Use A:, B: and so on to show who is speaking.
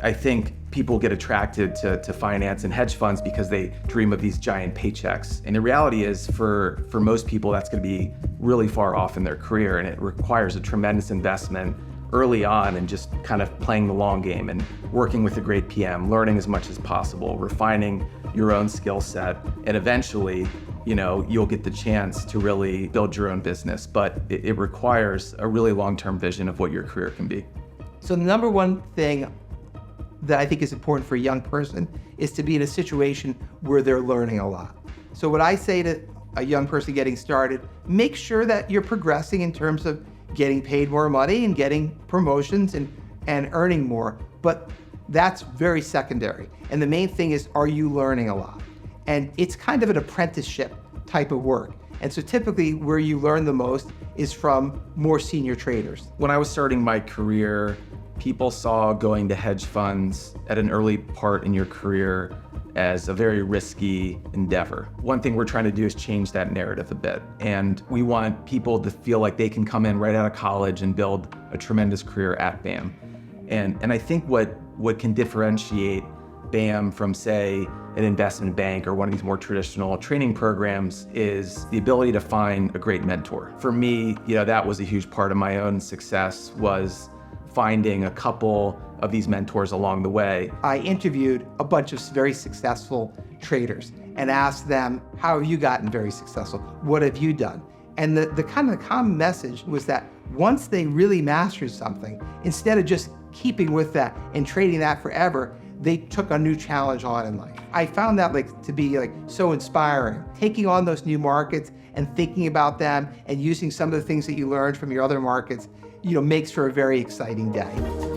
A: I think people get attracted to finance and hedge funds because they dream of these giant paychecks. And the reality is for most people, that's going to be really far off in their career, and it requires a tremendous investment early on and just kind of playing the long game and working with a great PM, learning as much as possible, refining your own skill set, and eventually, you'll get the chance to really build your own business. But it requires a really long-term vision of what your career can be.
B: So the number one thing that I think is important for a young person is to be in a situation where they're learning a lot. So what I say to a young person getting started, make sure that you're progressing in terms of getting paid more money and getting promotions and earning more. But that's very secondary. And the main thing is, are you learning a lot? And it's kind of an apprenticeship type of work. And so typically where you learn the most is from more senior traders.
A: When I was starting my career, people saw going to hedge funds at an early part in your career as a very risky endeavor. One thing we're trying to do is change that narrative a bit. And we want people to feel like they can come in right out of college and build a tremendous career at BAM. And I think what can differentiate BAM from, say, an investment bank or one of these more traditional training programs is the ability to find a great mentor. For me, that was a huge part of my own success, was finding a couple of these mentors along the way.
B: I interviewed a bunch of very successful traders and asked them, how have you gotten very successful? What have you done? And the kind of common message was that once they really mastered something, instead of just keeping with that and trading that forever, they took a new challenge on in life. I found that to be so inspiring. Taking on those new markets and thinking about them and using some of the things that you learned from your other markets, makes for a very exciting day.